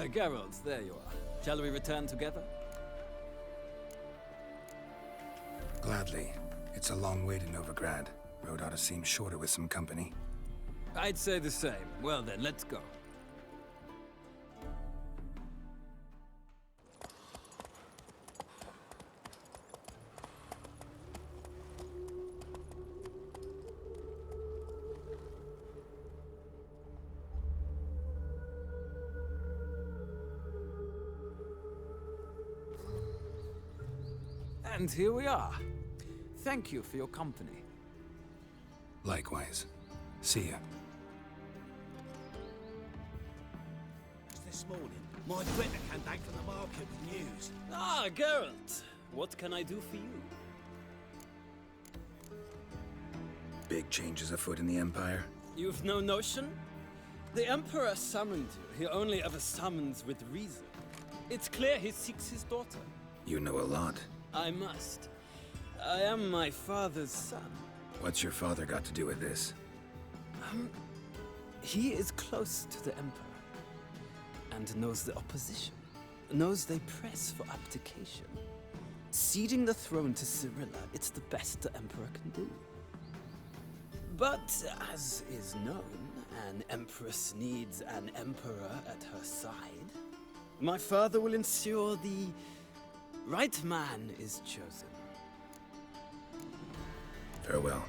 Geralt, there you are. Shall we return together? Gladly. It's a long way to Novigrad. Road ought to seem shorter with some company. I'd say the same. Well then, let's go. And here we are. Thank you for your company. Likewise. See ya. This morning, my Greta came back from the market with news. Ah, Geralt. What can I do for you? Big changes afoot in the Empire. You've no notion? The Emperor summoned you. He only ever summons with reason. It's clear he seeks his daughter. You know a lot. I must. I am my father's son. What's your father got to do with this? He is close to the Emperor. And knows the opposition. Knows they press for abdication. Ceding the throne to Cyrilla, it's the best the Emperor can do. But, as is known, an Empress needs an Emperor at her side. My father will ensure the right man is chosen. Farewell.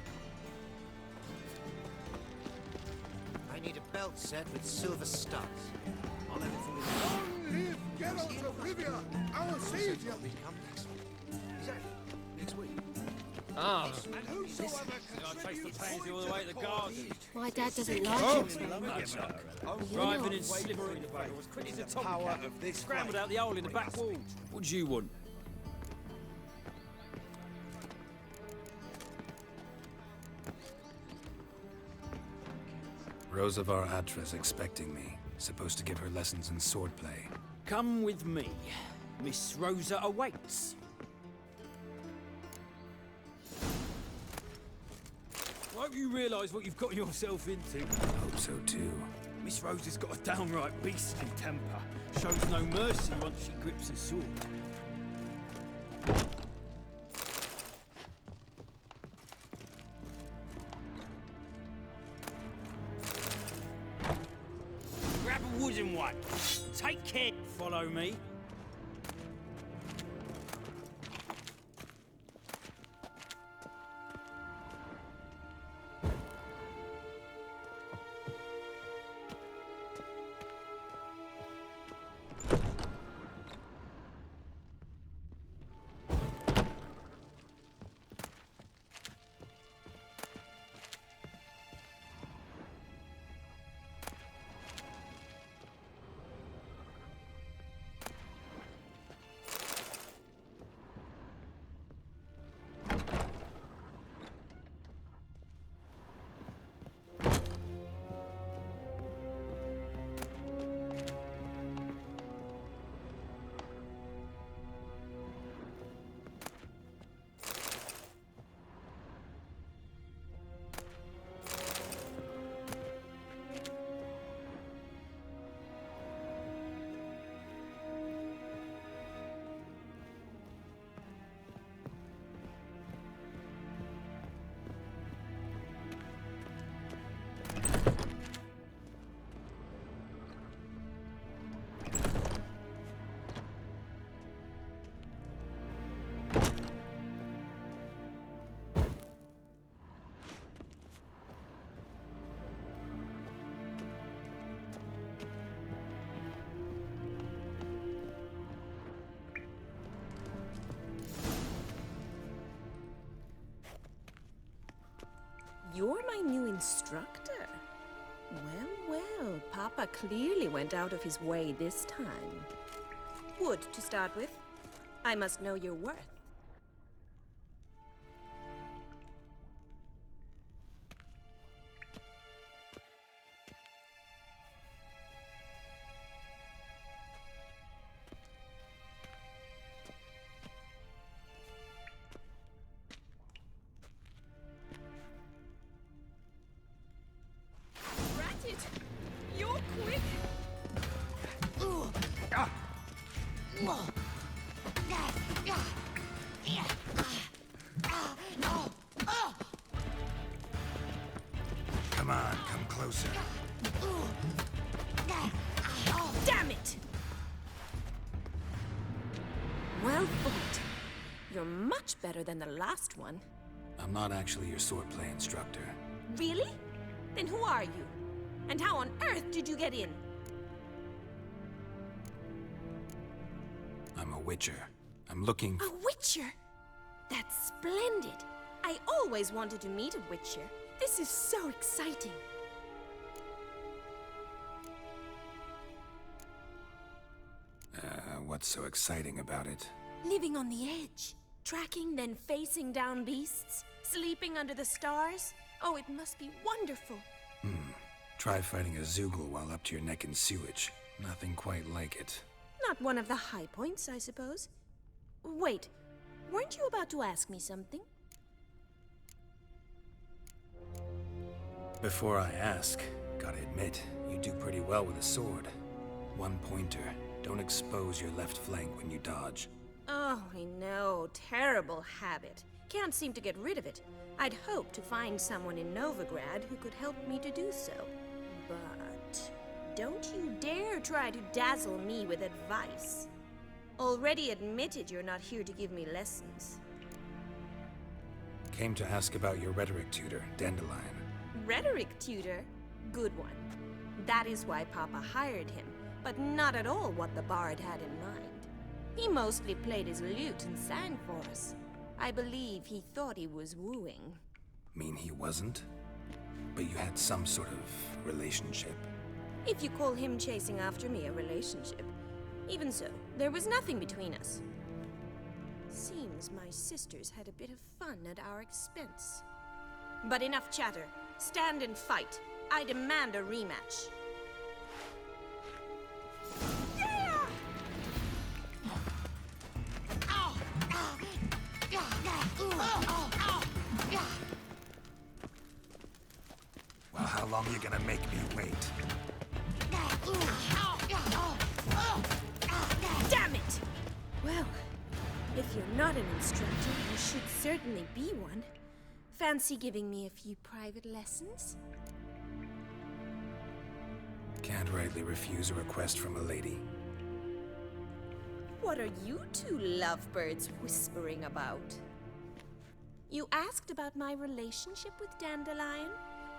I need a belt set with silver studs. On everything Long live Geralt of Rivia, our savior! come next week. Exactly. Next week. Ah, And whosoever I chased the pansy all the way to the garden. My dad doesn't like it very much. Driving in slippery in the back. Was quick as a tomcat. Scrambled out the hole in the back wall. What do you want? Rosavar Atra's expecting me. Supposed to give her lessons in swordplay. Come with me. Miss Rosa awaits. I hope you realise what you've got yourself into. Hope so too. Miss Rosa's got a downright beastly temper. Shows no mercy once she grips a sword. Grab a wooden one. Take care. Follow me. You're my new instructor. Well, Papa clearly went out of his way this time. Wood, to start with. I must know your worth. Ratchet! You're quick! Ugh. Come on, come closer. Damn it! Well fought. You're much better than the last one. I'm not actually your swordplay instructor. Really? Then who are you? And how on earth did you get in? I'm a witcher. I'm looking A witcher? That's splendid. I always wanted to meet a witcher. This is so exciting. What's so exciting about it? Living on the edge. Tracking, then facing down beasts. Sleeping under the stars. Oh, it must be wonderful. Try fighting a Zoogle while up to your neck in sewage. Nothing quite like it. Not one of the high points, I suppose. Wait, weren't you about to ask me something? Before I ask, gotta admit, you do pretty well with a sword. One pointer. Don't expose your left flank when you dodge. Oh, I know. Terrible habit. Can't seem to get rid of it. I'd hoped to find someone in Novigrad who could help me to do so. But don't you dare try to dazzle me with advice. Already admitted you're not here to give me lessons. Came to ask about your rhetoric tutor, Dandelion. Rhetoric tutor? Good one. That is why Papa hired him, but not at all what the bard had in mind. He mostly played his lute and sang for us. I believe he thought he was wooing. Mean he wasn't? But you had some sort of relationship. If you call him chasing after me a relationship. Even so, there was nothing between us. Seems my sisters had a bit of fun at our expense. But enough chatter. Stand and fight. I demand a rematch. Well, how long are you gonna make me wait? Damn it! Well, if you're not an instructor, you should certainly be one. Fancy giving me a few private lessons? Can't rightly refuse a request from a lady. What are you two lovebirds whispering about? You asked about my relationship with Dandelion?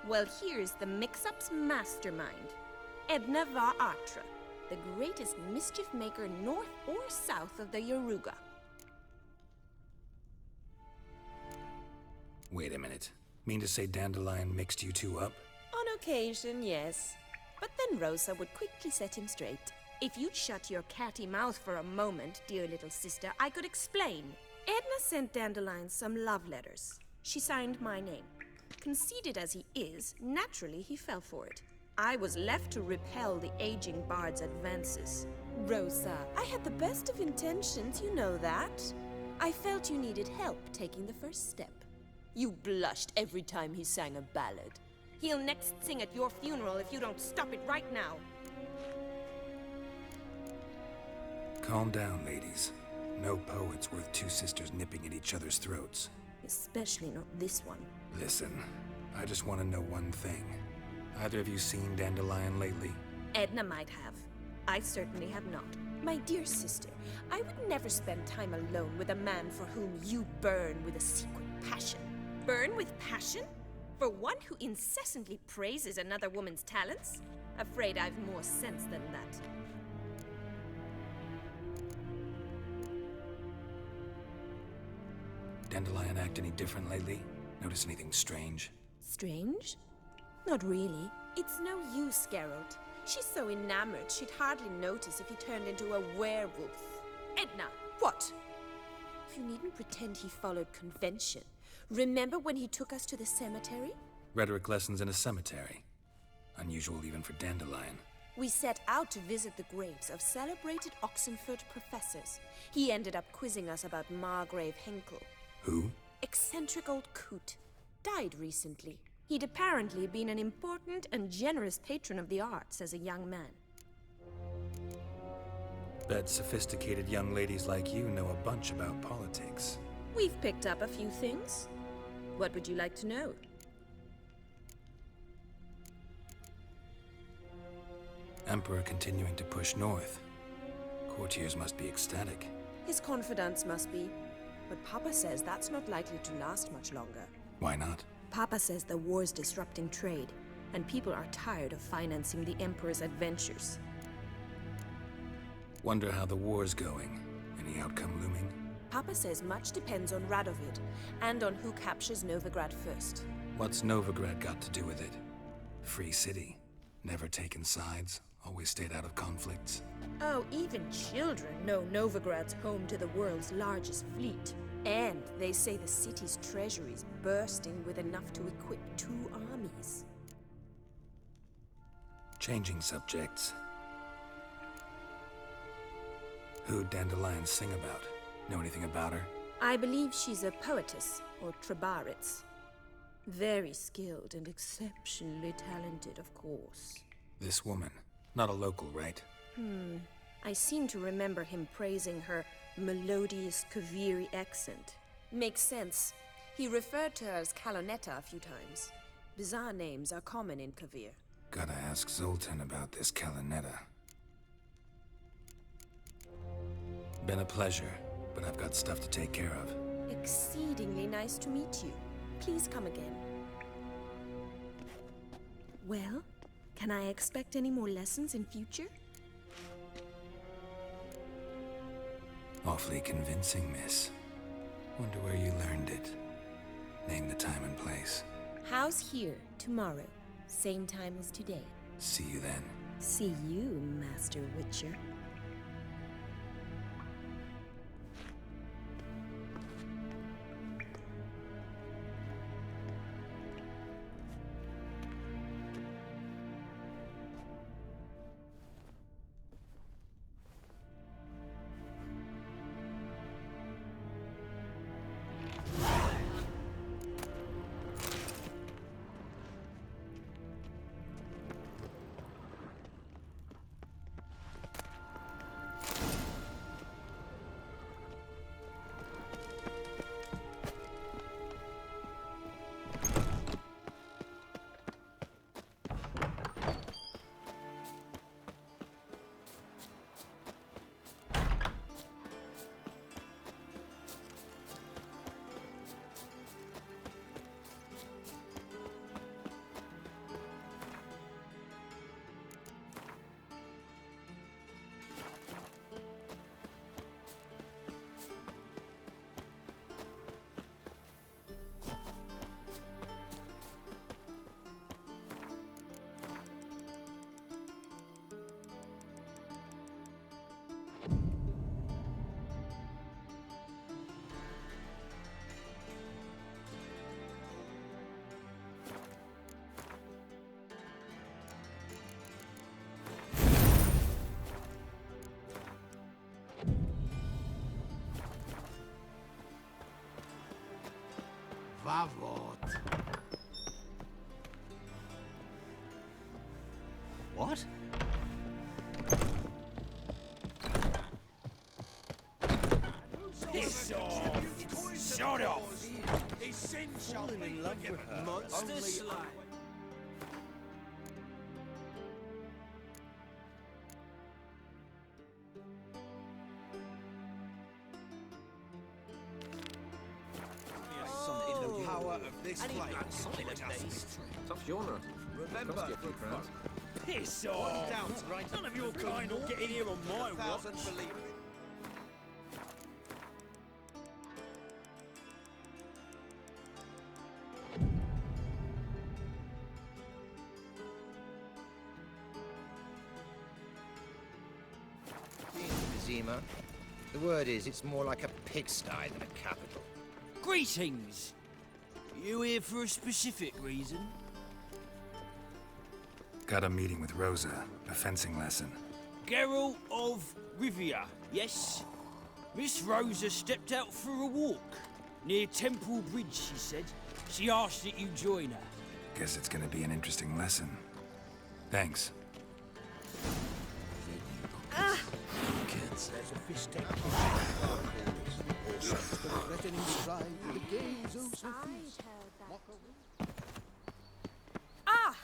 Well, here's the mix-up's mastermind. Edna va Artra, the greatest mischief maker north or south of the Yaruga. Wait a minute. Mean to say Dandelion mixed you two up? On occasion, yes. But then Rosa would quickly set him straight. If you'd shut your catty mouth for a moment, dear little sister, I could explain. Edna sent Dandelion some love letters. She signed my name. Conceited as he is, naturally he fell for it. I was left to repel the aging bard's advances. Rosa, I had the best of intentions, you know that. I felt you needed help taking the first step. You blushed every time he sang a ballad. He'll next sing at your funeral if you don't stop it right now. Calm down, ladies. No poet's worth two sisters nipping at each other's throats. Especially not this one. Listen, I just want to know one thing. Either of you seen Dandelion lately? Edna might have. I certainly have not. My dear sister, I would never spend time alone with a man for whom you burn with a secret passion. Burn with passion? For one who incessantly praises another woman's talents? Afraid I've more sense than that. Dandelion act any different lately? Notice anything strange? Strange? Not really. It's no use, Geralt. She's so enamored she'd hardly notice if he turned into a werewolf. Edna! What? You needn't pretend he followed convention. Remember when he took us to the cemetery? Rhetoric lessons in a cemetery. Unusual even for Dandelion. We set out to visit the graves of celebrated Oxenford professors. He ended up quizzing us about Margrave Henkel. Who? Eccentric old coot. Died recently. He'd apparently been an important and generous patron of the arts as a young man. Bet sophisticated young ladies like you know a bunch about politics. We've picked up a few things. What would you like to know? Emperor continuing to push north. Courtiers must be ecstatic. His confidants must be. But Papa says that's not likely to last much longer. Why not? Papa says the war's disrupting trade, and people are tired of financing the Emperor's adventures. Wonder how the war's going. Any outcome looming? Papa says much depends on Radovid, and on who captures Novigrad first. What's Novigrad got to do with it? Free city. Never taken sides. Always stayed out of conflicts. Oh, even children know Novigrad's home to the world's largest fleet. And they say the city's treasury's bursting with enough to equip 2 armies. Changing subjects. Who'd Dandelion sing about? Know anything about her? I believe she's a poetess, or Trebaritz. Very skilled and exceptionally talented, of course. This woman. Not a local, right? I seem to remember him praising her melodious Kaviri accent. Makes sense. He referred to her as Kalonetta a few times. Bizarre names are common in Kavir. Gotta ask Zoltan about this Kalonetta. Been a pleasure, but I've got stuff to take care of. Exceedingly nice to meet you. Please come again. Well, can I expect any more lessons in future? Awfully convincing, miss. Wonder where you learned it. Name the time and place. House here, tomorrow. Same time as today. See you then. See you, Master Witcher. Vavot. What? Piss off! Shut off! His sin shall be in love with her. Monster slime. This Tough genre. Remember, Cost you a few crowns. piss off! None of your kind will get in here on my watch. Zima. The word is, it's more like a pigsty than a capital. Greetings! You here for a specific reason? Got a meeting with Rosa. A fencing lesson. Geralt of Rivia, yes? Miss Rosa stepped out for a walk. Near Temple Bridge, she said. She asked that you join her. Guess it's gonna be an interesting lesson. Thanks. Kids. side with a gaze oh so I'd feast. heard that. Walk away. Ah!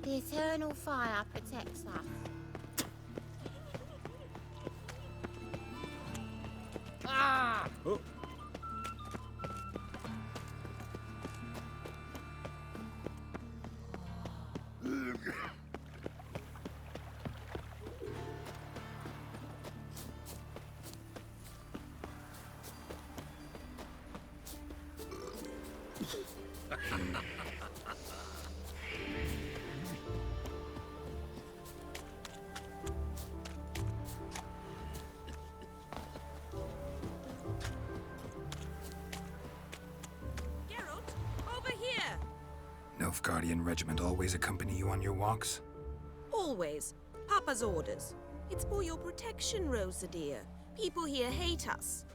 The eternal fire protects us. Ah! Geralt, over here! Nilfgaardian regiment always accompany you on your walks? Always. Papa's orders. It's for your protection, Rosa dear. People here hate us.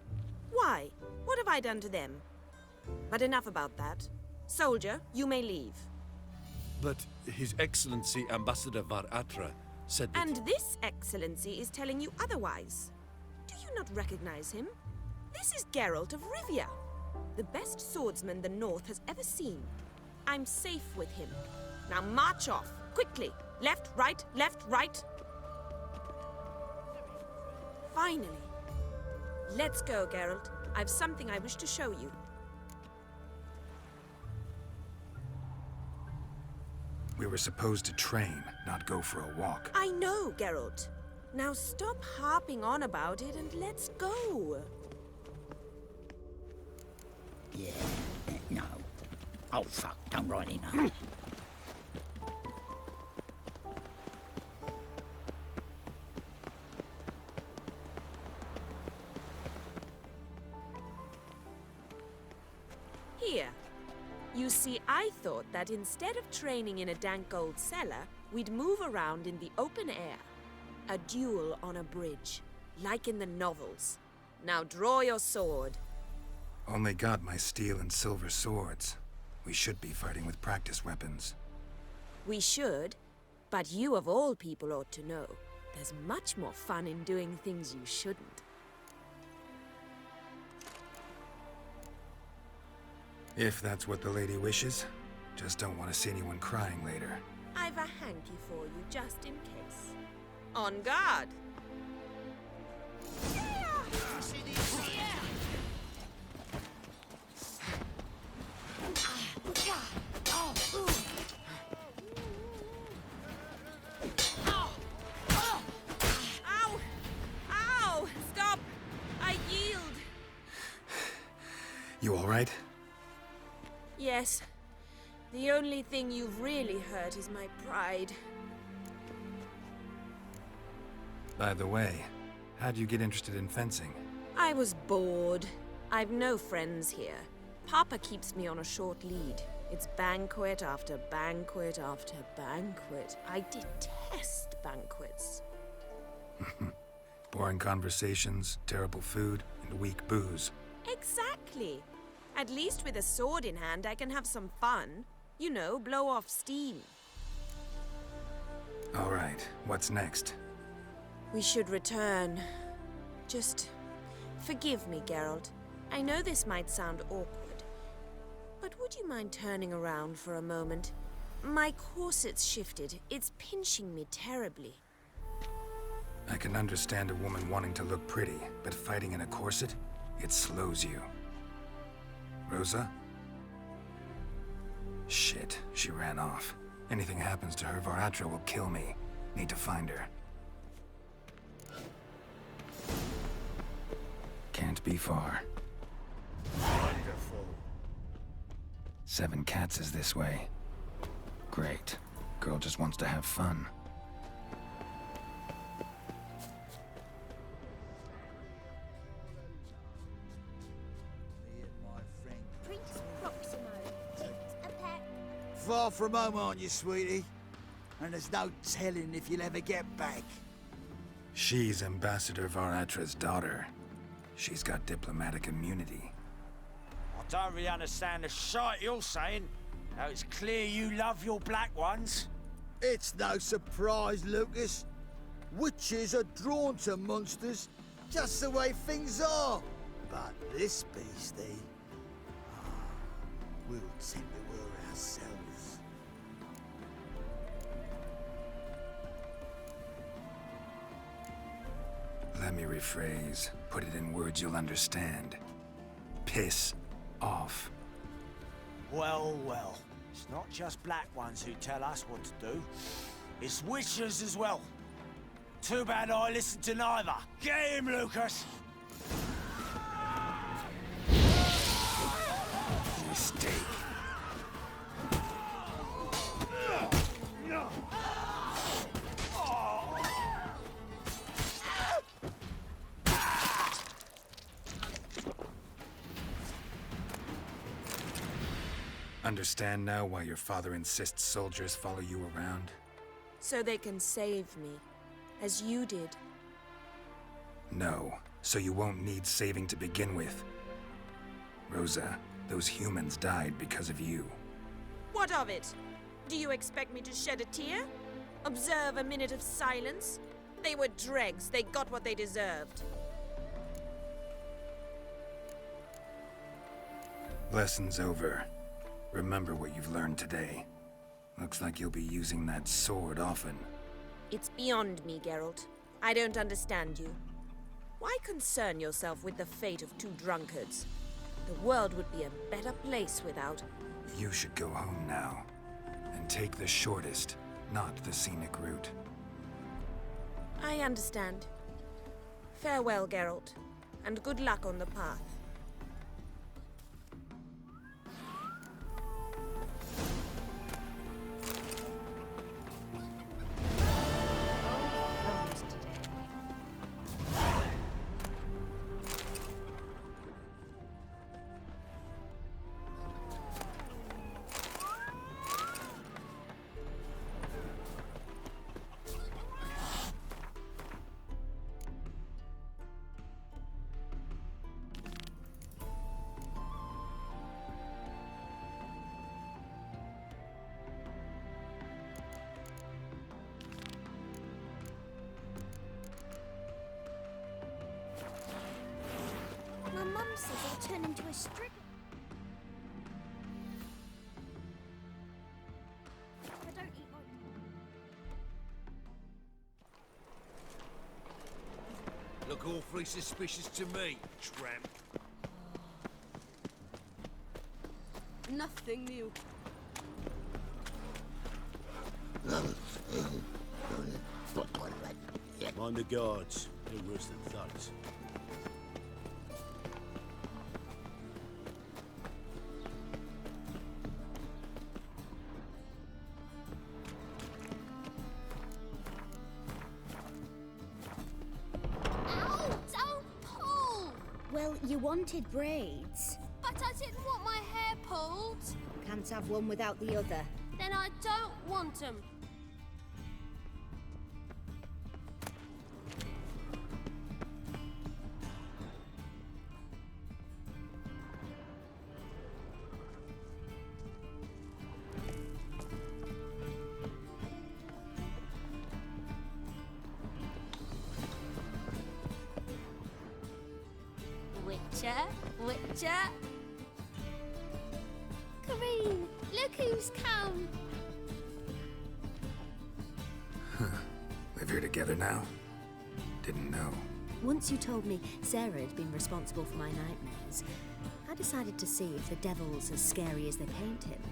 Why? What have I done to them? But enough about that. Soldier, you may leave. But His Excellency Ambassador Var Atra said that... And this excellency is telling you otherwise. Do you not recognize him? This is Geralt of Rivia, the best swordsman the North has ever seen. I'm safe with him. Now march off, quickly. Left, right, left, right. Finally. Let's go, Geralt. I've something I wish to show you. We were supposed to train, not go for a walk. I know, Geralt. Now stop harping on about it and let's go. Yeah, no. Oh, fuck, don't really know. Here. You see, I thought that instead of training in a dank old cellar, we'd move around in the open air. A duel on a bridge, like in the novels. Now draw your sword. Only got my steel and silver swords. We should be fighting with practice weapons. We should, but you of all people ought to know. There's much more fun in doing things you shouldn't. If that's what the lady wishes. Just don't want to see anyone crying later. I've a hanky for you, just in case. On guard! Ow! Ow! Stop! I yield! You all right? Yes. The only thing you've really hurt is my pride. By the way, how'd you get interested in fencing? I was bored. I've no friends here. Papa keeps me on a short lead. It's banquet after banquet after banquet. I detest banquets. Boring conversations, terrible food, and weak booze. Exactly. At least with a sword in hand, I can have some fun. You know, blow off steam. All right, what's next? We should return. Just forgive me, Geralt. I know this might sound awkward, but would you mind turning around for a moment? My corset's shifted. It's pinching me terribly. I can understand a woman wanting to look pretty, but fighting in a corset, it slows you. Rosa? Shit, she ran off. Anything happens to her, Var Atra will kill me. Need to find her. Can't be far. Wonderful. 7 Cats is this way. Great. Girl just wants to have fun. Prince Proximo. It's a pet. Far from home, aren't you, sweetie? and there's no telling if you'll ever get back. She's Ambassador Varatra's daughter. She's got diplomatic immunity. I don't really understand the shite you're saying. Now it's clear you love your black ones. It's no surprise, Lucas. Witches are drawn to monsters, just the way things are. But this beastie, we'll tend to her ourselves. Let me rephrase. Put it in words you'll understand. Piss off. Well, well. It's not just black ones who tell us what to do. It's witches as well. Too bad I listened to neither. Get him, Lucas! Mistake. Understand now why your father insists soldiers follow you around? So they can save me, as you did. No, so you won't need saving to begin with. Rosa, those humans died because of you. What of it? Do you expect me to shed a tear? Observe a minute of silence? They were dregs. They got what they deserved. Lesson's over. Remember what you've learned today. Looks like you'll be using that sword often. It's beyond me, Geralt. I don't understand you. Why concern yourself with the fate of two drunkards? The world would be a better place without... You should go home now. And take the shortest, not the scenic route. I understand. Farewell, Geralt. And good luck on the path. My mum says I'll turn into a stripper. I don't eat like... Look awfully suspicious to me, tramp. Nothing new. Mind the guards. They're worse than thugs. Ow! Don't pull! Well, you wanted braids. But I didn't want my hair pulled. Can't have one without the other. Then I don't want them. Witcher. Kareen, look who's come. Live here together now? Didn't know. Once you told me Sarah had been responsible for my nightmares, I decided to see if the devil's as scary as they paint him.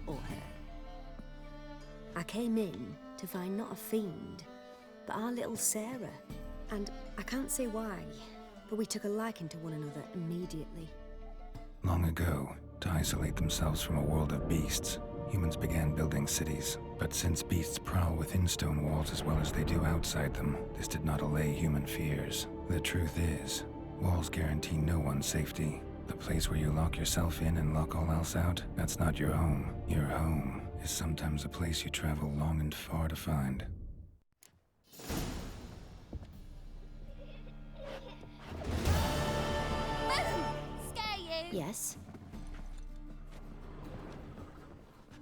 Or her. I came in to find not a fiend, but our little Sarah. And I can't say why, but we took a liking to one another immediately. Long ago, to isolate themselves from a world of beasts, humans began building cities. But since beasts prowl within stone walls as well as they do outside them, this did not allay human fears. The truth is, walls guarantee no one's safety. The place where you lock yourself in and lock all else out, that's not your home. Your home is sometimes a place you travel long and far to find. Scare you? Yes?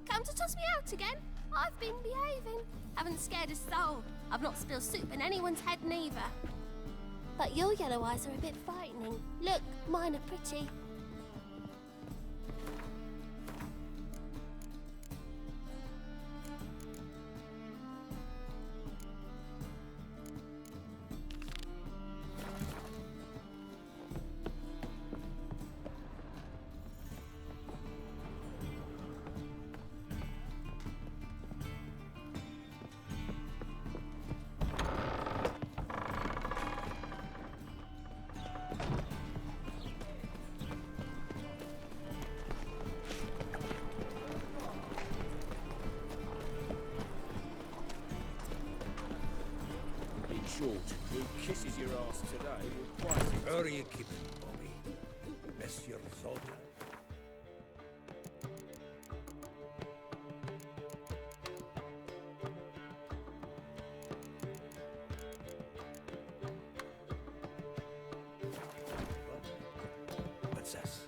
Come to toss me out again? I've been behaving. Haven't scared a soul. I've not spilled soup in anyone's head neither. But your yellow eyes are a bit frightening. Look, mine are pretty. Short, who kisses your ass today will quite... How are you keeping, Bobby? Miss your Zoltan? What's this?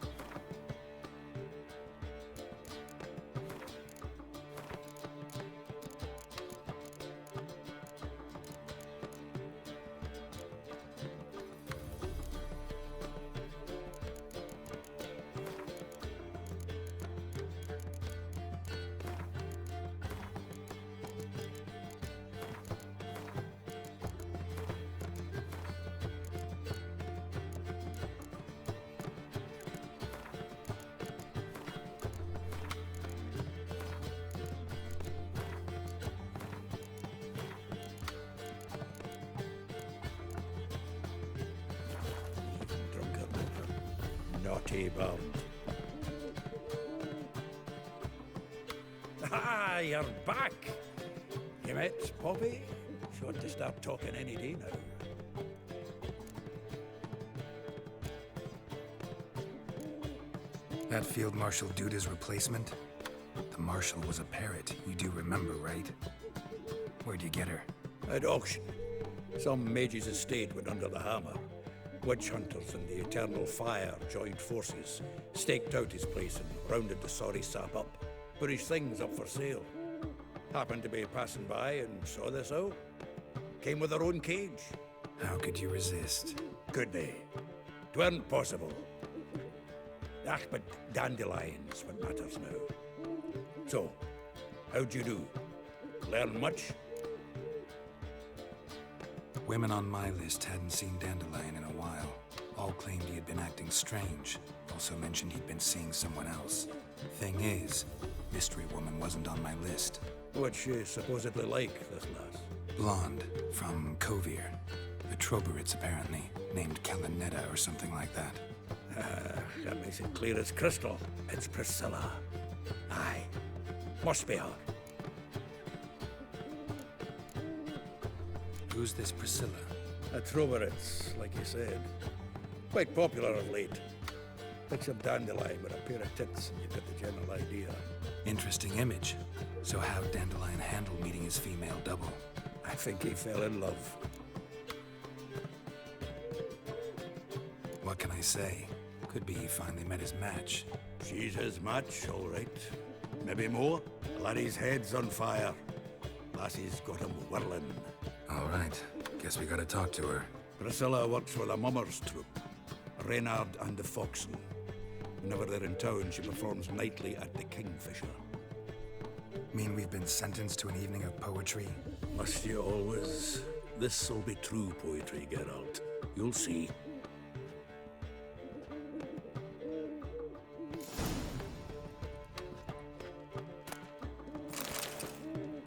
Naughty bum. Ah, you're back! You met Bobby? She ought to start talking any day now. That Field Marshal Duda's replacement? The Marshal was a parrot, you do remember, right? Where'd you get her? At auction. Some mage's estate went under the hammer. Witch hunters and the Eternal Fire joined forces, staked out his place and rounded the sorry sap up. Put his things up for sale. Happened to be passing by and saw this out. Came with her own cage. How could you resist? Could they? 'Tweren't possible. Ah, but dandelions what matters now. So, how'd you do? Learn much? Women on my list hadn't seen Dandelion in a while. All claimed he had been acting strange. Also mentioned he'd been seeing someone else. Thing is, Mystery Woman wasn't on my list. What's she supposedly like, this lass? Blonde, from Kovir. The Troberits, apparently. Named Kalinetta or something like that. That makes it clear as crystal. It's Priscilla. Aye. Must be her. Who's this Priscilla? A Troberits, like you said. Quite popular of late. Picture Dandelion with a pair of tits and you get the general idea. Interesting image. So how'd Dandelion handle meeting his female double? I think he fell in love. What can I say? Could be he finally met his match. She's his match, all right. Maybe more. Laddie's head's on fire. Lassie's got him whirling. All right. Guess we gotta talk to her. Priscilla works for the Mummers troupe. Reynard and the Foxen. Whenever they're in town, she performs nightly at the Kingfisher. Mean we've been sentenced to an evening of poetry? Must you always? This'll be true poetry, Geralt. You'll see.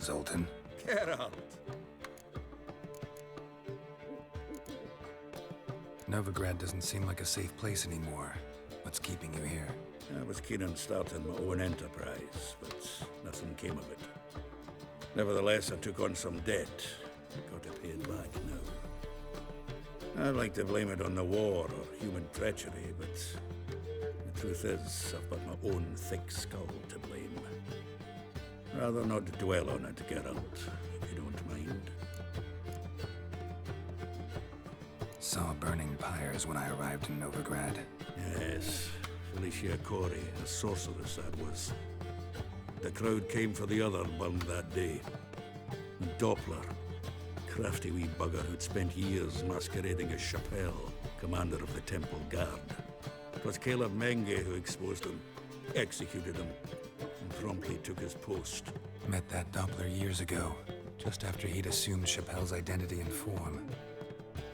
Zoltan? Geralt! Novigrad doesn't seem like a safe place anymore. What's keeping you here? I was keen on starting my own enterprise, but nothing came of it. Nevertheless, I took on some debt. Got to pay it back now. I'd like to blame it on the war or human treachery, but the truth is, I've got my own thick skull to blame. Rather not dwell on it, Geralt, if you don't mind. Saw burning pyres when I arrived in Novigrad. Yes, Felicia Corey, a sorceress that was. The crowd came for the other burned that day. Doppler, crafty wee bugger who'd spent years masquerading as Chappelle, commander of the Temple Guard. It was Caleb Menge who exposed him, executed him, and promptly took his post. Met that Doppler years ago, just after he'd assumed Chappelle's identity and form.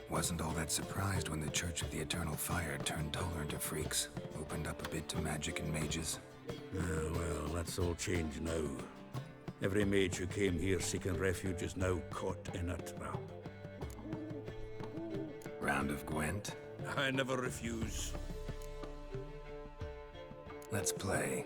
Wasn't all that surprised when the Church of the Eternal Fire turned tolerant of freaks, opened up a bit to magic and mages. Well, that's all changed now. Every mage who came here seeking refuge is now caught in a trap. Round of Gwent? I never refuse. Let's play.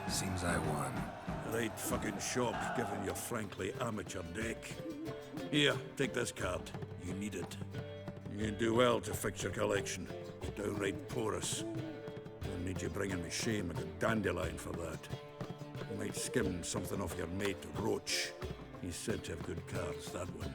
Seems I won. Right fucking shop, given your frankly amateur deck. Here, take this card. You need it. You do well to fix your collection. It's downright porous. Don't need you bringing me shame like a dandelion for that. You might skim something off your mate, Roach. He's said to have good cards, that one.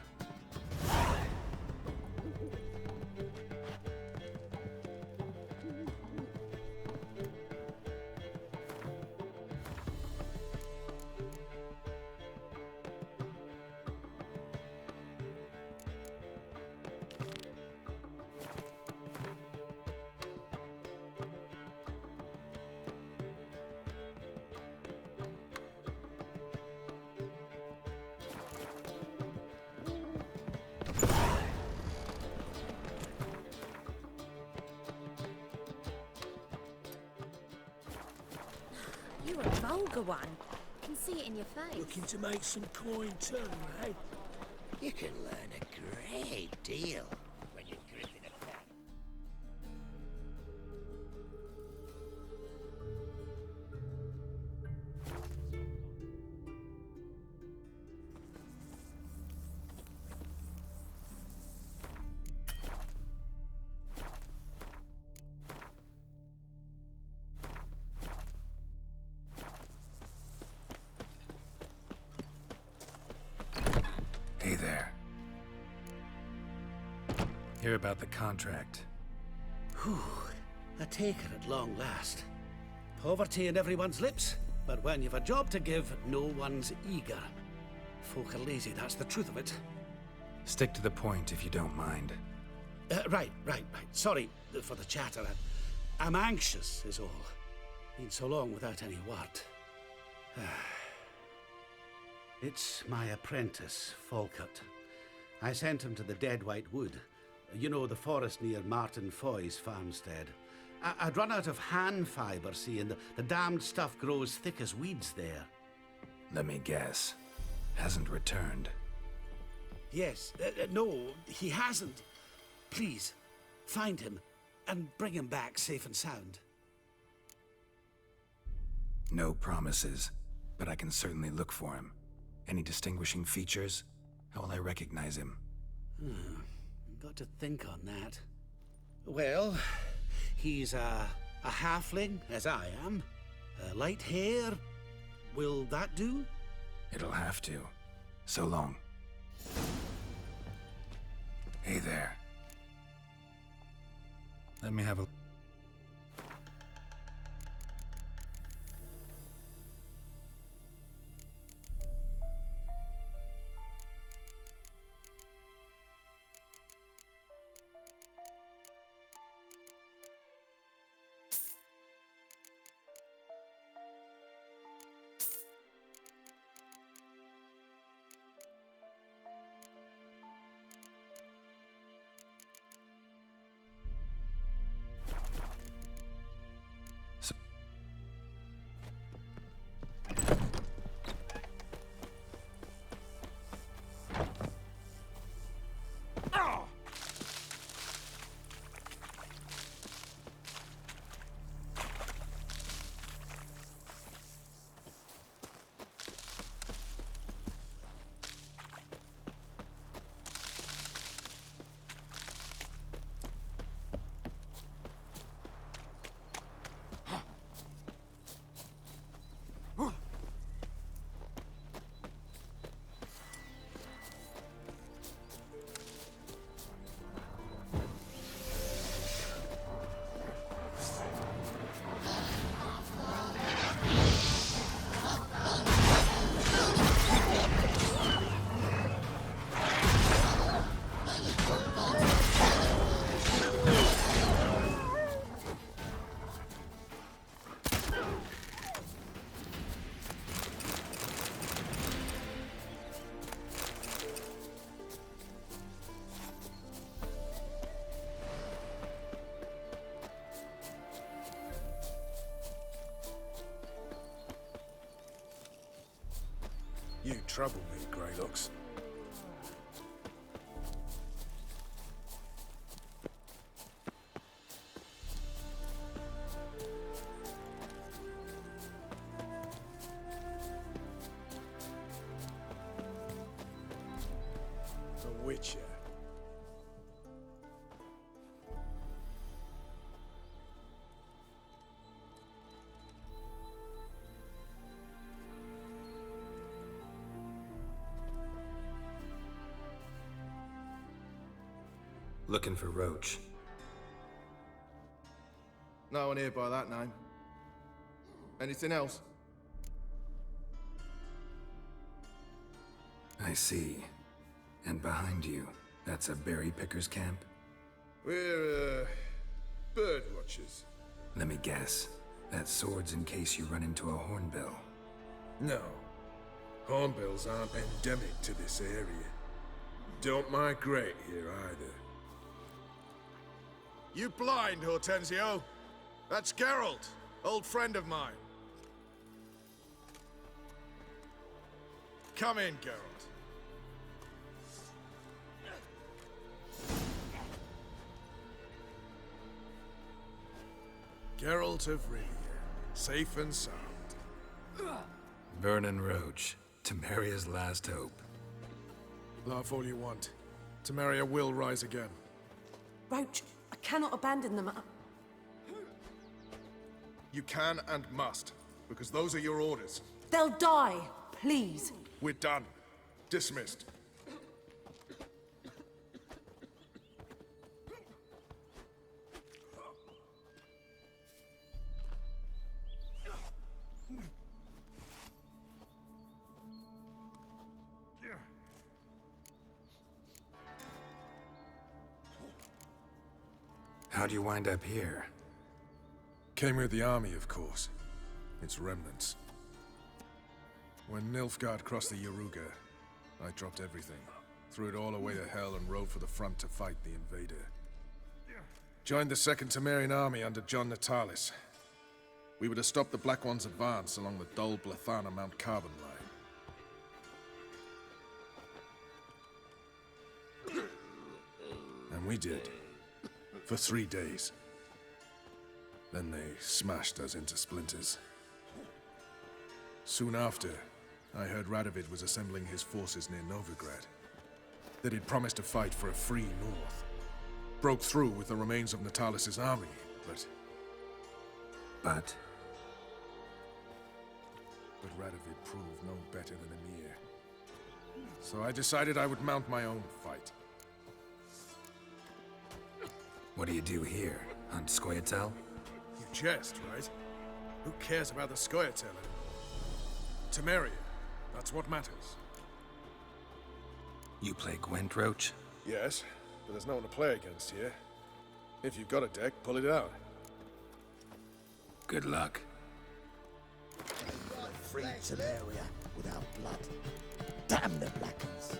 You're a vulgar one. can see it in your face. Looking to make some coin too, eh? You can learn a great deal when you're gripping a pen. Hey there. Hear about the contract. Whew. A taker at long last. Poverty in everyone's lips, but when you've a job to give, no one's eager. Folk are lazy, that's the truth of it. Stick to the point if you don't mind. Right. Sorry for the chatter. I'm anxious, is all. Been so long without any word. It's my apprentice, Falkert. I sent him to the Dead White Wood. You know, the forest near Martin Foy's farmstead. I'd run out of hand fibre, see, and the damned stuff grows thick as weeds there. Let me guess. Hasn't returned. Yes. No, he hasn't. Please, find him and bring him back safe and sound. No promises, but I can certainly look for him. Any distinguishing features? How will I recognize him? Got to think on that. Well, he's a halfling, as I am. Light hair. Will that do? It'll have to. So long. Hey there. Let me have a... You trouble me, Greylocks. A witcher. Looking for Roach. No one here by that name. Anything else? I see. And behind you, that's a berry picker's camp? We're, bird watchers. Let me guess. That's swords in case you run into a hornbill. No. Hornbills aren't endemic to this area. Don't migrate here either. You blind, Hortensio? That's Geralt, old friend of mine. Come in, Geralt. Geralt of Rivia, safe and sound. Vernon Roach, Temeria's last hope. Laugh all you want. Temeria will rise again. Roach, I cannot abandon them. You can and must, because those are your orders. They'll die, please. We're done. Dismissed. How'd you wind up here? Came with the army, of course. Its remnants. When Nilfgaard crossed the Yaruga, I dropped everything. Threw it all away to hell and rode for the front to fight the invader. Joined the Second Temerian army under John Natalis. We were to stop the Black One's advance along the Dol Blathana Mount Carbon line. And we did. For 3 days. Then they smashed us into splinters. Soon after, I heard Radovid was assembling his forces near Novigrad. That he'd promised to fight for a free North. Broke through with the remains of Natalis' army, but... But Radovid proved no better than Emir. So I decided I would mount my own fight. what do you do here? Hunt Scoia'tael? You jest, right? Who cares about the Scoia'tael anymore? Temeria, that's what matters. You play Gwent, Roach? Yes, but there's no one to play against here. If you've got a deck, pull it out. Good luck. Free Temeria without blood. Damn the Blackens.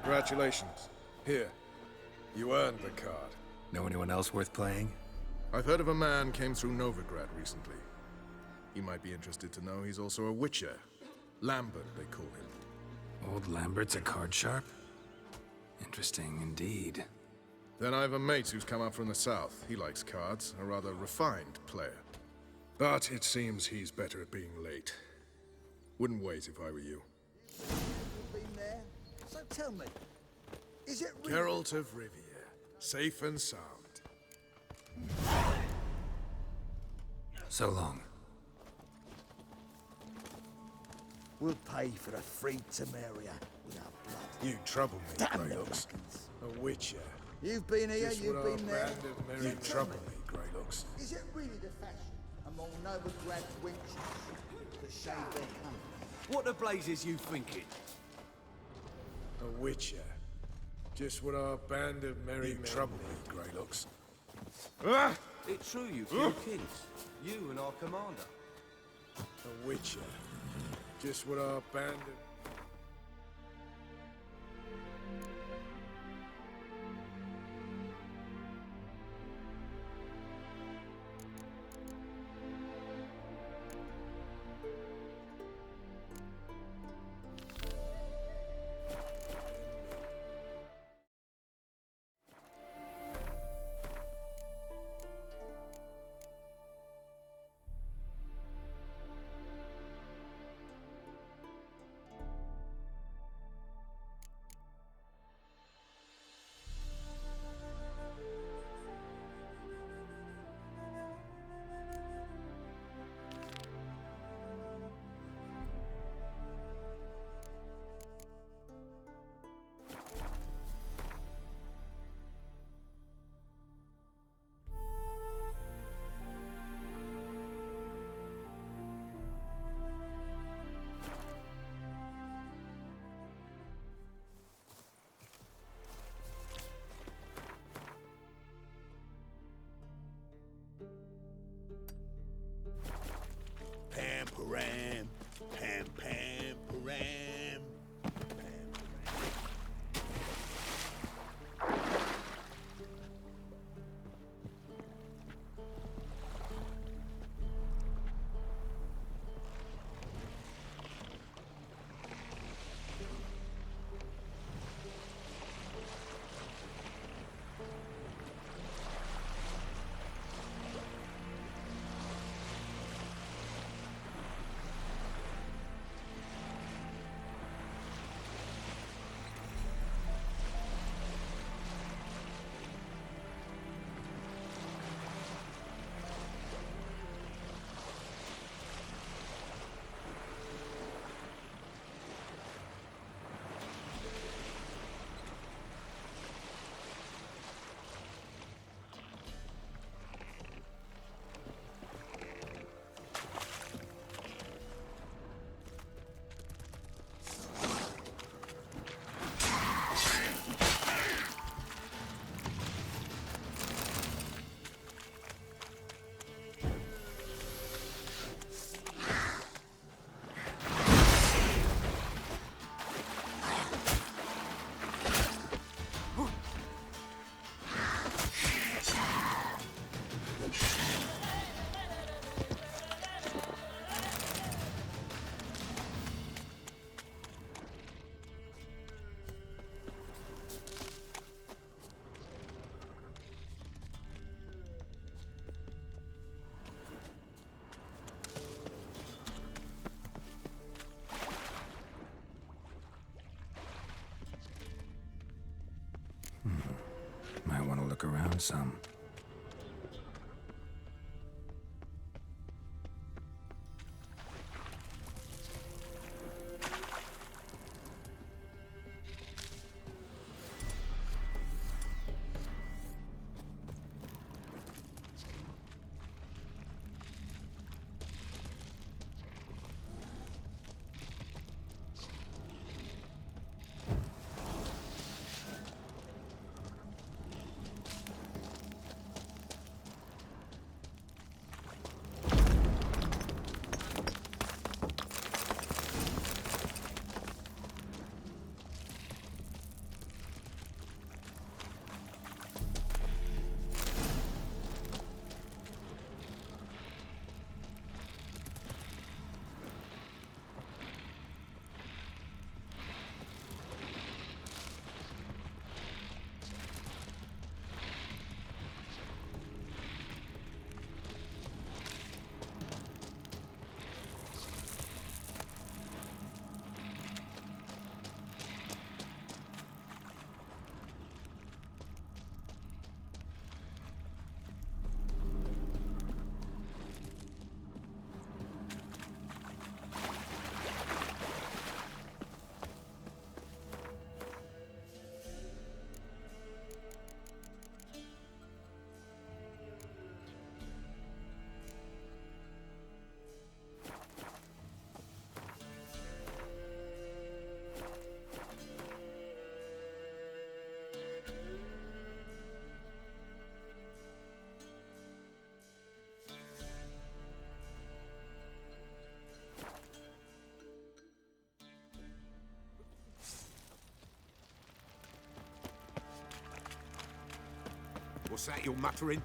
Congratulations. Here. You earned the card. Know anyone else worth playing? I've heard of a man came through Novigrad recently. You might be interested to know he's also a witcher. Lambert, they call him. Old Lambert's a card sharp? Interesting indeed. Then I have a mate who's come up from the south. He likes cards, a rather refined player. But it seems he's better at being late. Wouldn't wait if I were you. You've been there? So tell me, is it really... Geralt of Rivia, safe and sound. So long. We'll pay for the free Temeria with our blood. You trouble me, Damn Grey the Looks. Blackens. A witcher. You've been here, Just you've what our been there. band of merry You trouble tell me, Grey Looks. Is it really the fashion among Novigrad wenches to shave their colour? What the blazes you thinking? A witcher. Just what our band of merry trouble me, Grey Looks. Ah! It's true you killed kings. You and our commander. A witcher. Just what our band of... and some. What's that you're muttering?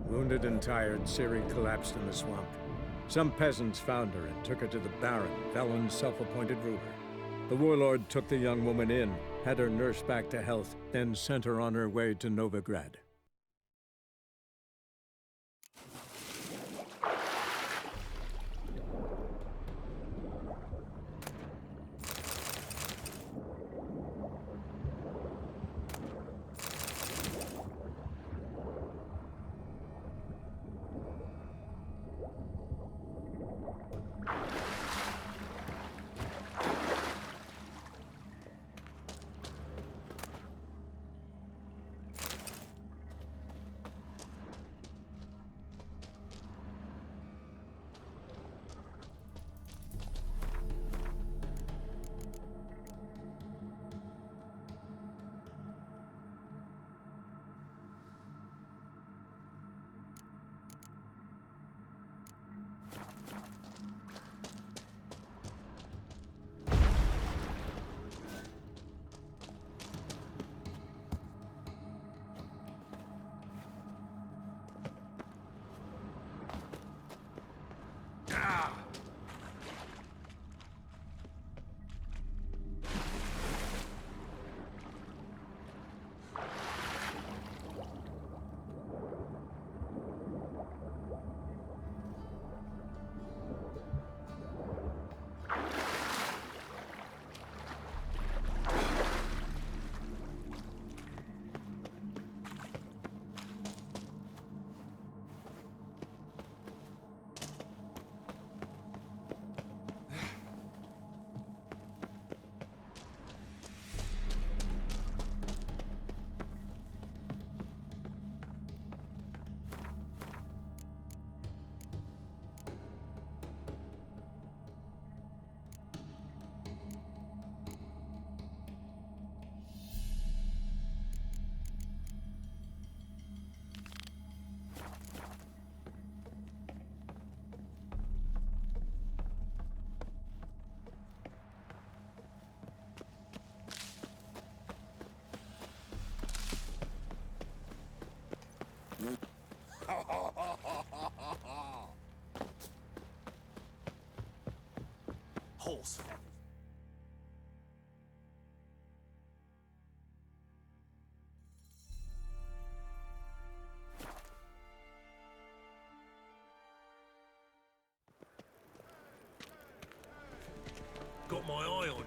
Wounded and tired, Ciri collapsed in the swamp. Some peasants found her and took her to the Baron, Velen's self-appointed ruler. The warlord took the young woman in, had her nursed back to health, then sent her on her way to Novigrad. Horse feathers. Got my eye on